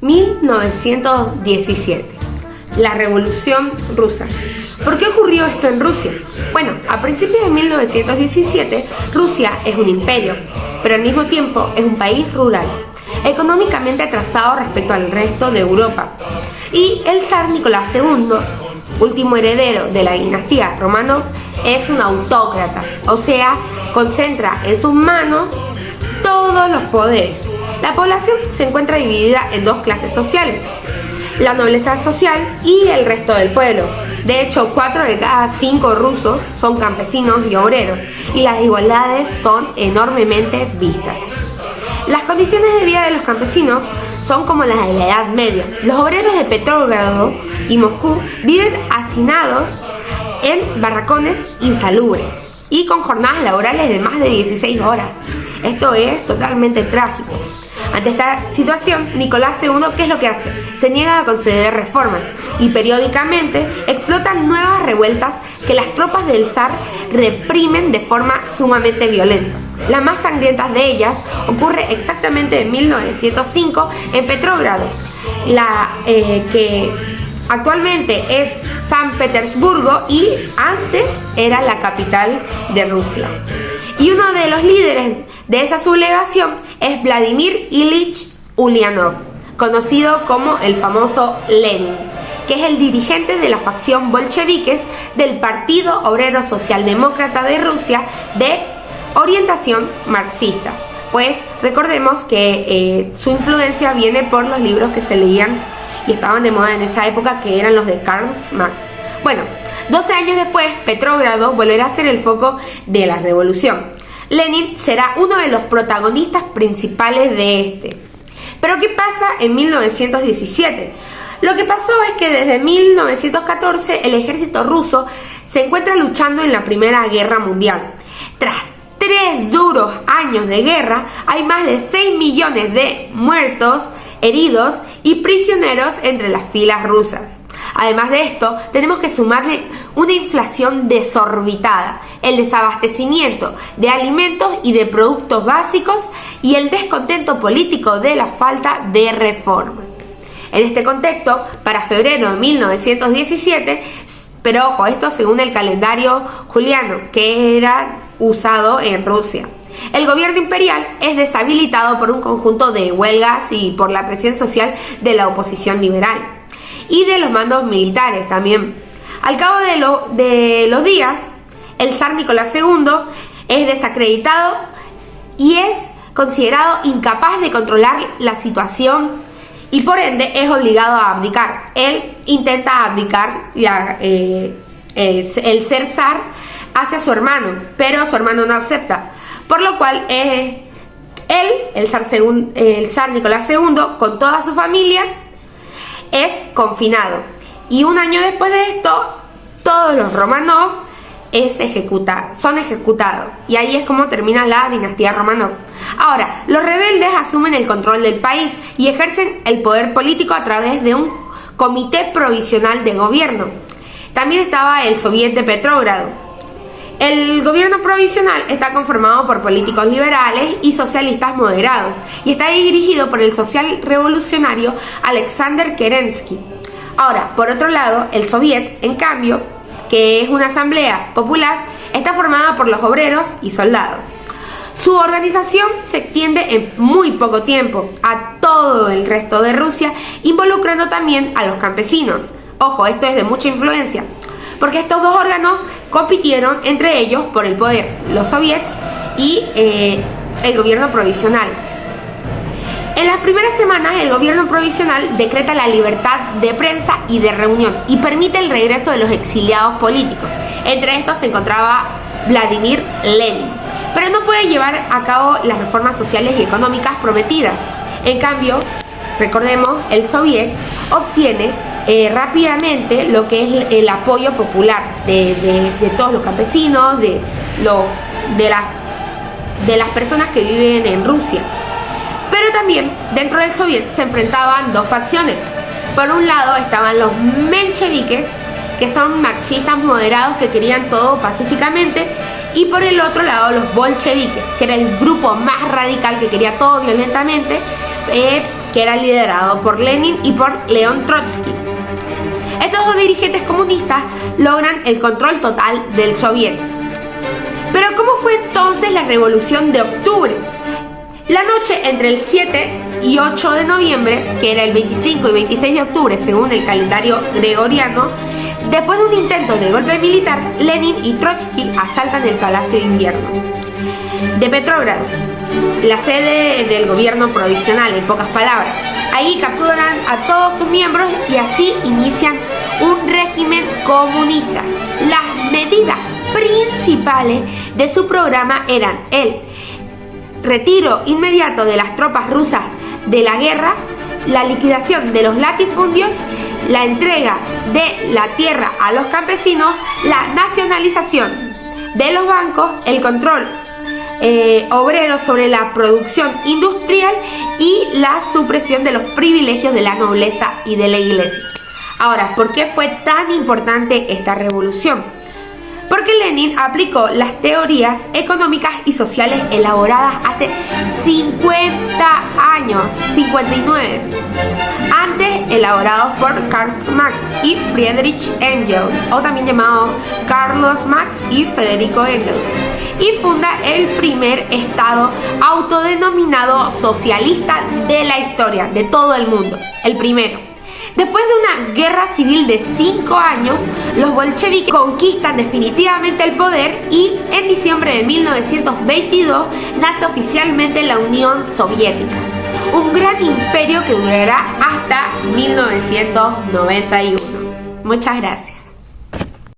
1917. La Revolución Rusa. ¿Por qué ocurrió esto en Rusia? Bueno, a principios de 1917, Rusia es un imperio, pero al mismo tiempo es un país rural, económicamente atrasado respecto al resto de Europa. Y el zar Nicolás II, último heredero de la dinastía Romanov, es un autócrata, o sea, concentra en sus manos todos los poderes. La población se encuentra dividida en dos clases sociales: la nobleza social y el resto del pueblo. De hecho, 4 de cada 5 rusos son campesinos y obreros, y las desigualdades son enormemente vistas. Las condiciones de vida de los campesinos son como las de la Edad Media. Los obreros de Petrogrado y Moscú viven hacinados en barracones insalubres y con jornadas laborales de más de 16 horas. Esto es totalmente trágico. Ante esta situación, Nicolás II, ¿qué es lo que hace? Se niega a conceder reformas y periódicamente explotan nuevas revueltas que las tropas del zar reprimen de forma sumamente violenta. La más sangrienta de ellas ocurre exactamente en 1905 en Petrogrado, que actualmente es San Petersburgo y antes era la capital de Rusia. Y uno de los líderes de esa sublevación es Vladimir Ilich Ulyanov, conocido como el famoso Lenin, que es el dirigente de la facción bolcheviques del Partido Obrero Socialdemócrata de Rusia de orientación marxista. Pues recordemos que su influencia viene por los libros que se leían y estaban de moda en esa época, que eran los de Karl Marx. Bueno, 12 años después, Petrogrado volverá a ser el foco de la revolución. Lenin será uno de los protagonistas principales de este. Pero ¿qué pasa en 1917? Lo que pasó es que desde 1914 el ejército ruso se encuentra luchando en la Primera Guerra Mundial. Tras 3 duros años de guerra, hay más de 6 millones de muertos, heridos y prisioneros entre las filas rusas. Además de esto, tenemos que sumarle una inflación desorbitada, el desabastecimiento de alimentos y de productos básicos y el descontento político de la falta de reformas. En este contexto, para febrero de 1917, pero ojo, esto según el calendario juliano que era usado en Rusia, el gobierno imperial es deshabilitado por un conjunto de huelgas y por la presión social de la oposición liberal y de los mandos militares también. Al cabo de los días, el zar Nicolás II es desacreditado y es considerado incapaz de controlar la situación y por ende es obligado a abdicar. Él intenta abdicar el ser zar hacia su hermano, pero su hermano no acepta, por lo cual el zar Nicolás II, con toda su familia, es confinado. Y un año después de esto, todos los Romanov son ejecutados. Y ahí es como termina la dinastía Romanov. Ahora, los rebeldes asumen el control del país y ejercen el poder político a través de un comité provisional de gobierno. También estaba el Soviet de Petrogrado. El gobierno provisional está conformado por políticos liberales y socialistas moderados y está dirigido por el social revolucionario Alexander Kerensky. Ahora, por otro lado, el Soviet, en cambio, que es una asamblea popular, está formada por los obreros y soldados. Su organización se extiende en muy poco tiempo a todo el resto de Rusia, involucrando también a los campesinos. Ojo, esto es de mucha influencia, porque estos dos órganos compitieron entre ellos por el poder, los soviets y el gobierno provisional. En las primeras semanas, el gobierno provisional decreta la libertad de prensa y de reunión y permite el regreso de los exiliados políticos. Entre estos se encontraba Vladimir Lenin, pero no puede llevar a cabo las reformas sociales y económicas prometidas. En cambio, recordemos, el soviet obtiene rápidamente lo que es el apoyo popular de todos los campesinos, de las personas que viven en Rusia. Pero también dentro del soviet se enfrentaban dos facciones. Por un lado estaban los mencheviques, que son marxistas moderados que querían todo pacíficamente, y por el otro lado los bolcheviques, que era el grupo más radical que quería todo violentamente, que era liderado por Lenin y por León Trotsky. Estos dos dirigentes comunistas logran el control total del soviet. Pero ¿cómo fue entonces la Revolución de Octubre? La noche entre el 7 y 8 de noviembre, que era el 25 y 26 de octubre según el calendario gregoriano, después de un intento de golpe militar, Lenin y Trotsky asaltan el Palacio de Invierno de Petrógrado, la sede del gobierno provisional, en pocas palabras. Ahí capturan a todos sus miembros y así inician un régimen comunista. Las medidas principales de su programa eran el retiro inmediato de las tropas rusas de la guerra, la liquidación de los latifundios, la entrega de la tierra a los campesinos, la nacionalización de los bancos, el control obrero sobre la producción industrial y la supresión de los privilegios de la nobleza y de la iglesia. Ahora, ¿por qué fue tan importante esta revolución? Porque Lenin aplicó las teorías económicas y sociales elaboradas hace 50 años, 59, antes elaborados por Karl Marx y Friedrich Engels, o también llamados Carlos Marx y Federico Engels, y funda el primer estado autodenominado socialista de la historia, de todo el mundo, el primero. Después de una guerra civil de 5 años, los bolcheviques conquistan definitivamente el poder y en diciembre de 1922 nace oficialmente la Unión Soviética, un gran imperio que durará hasta 1991. Muchas gracias.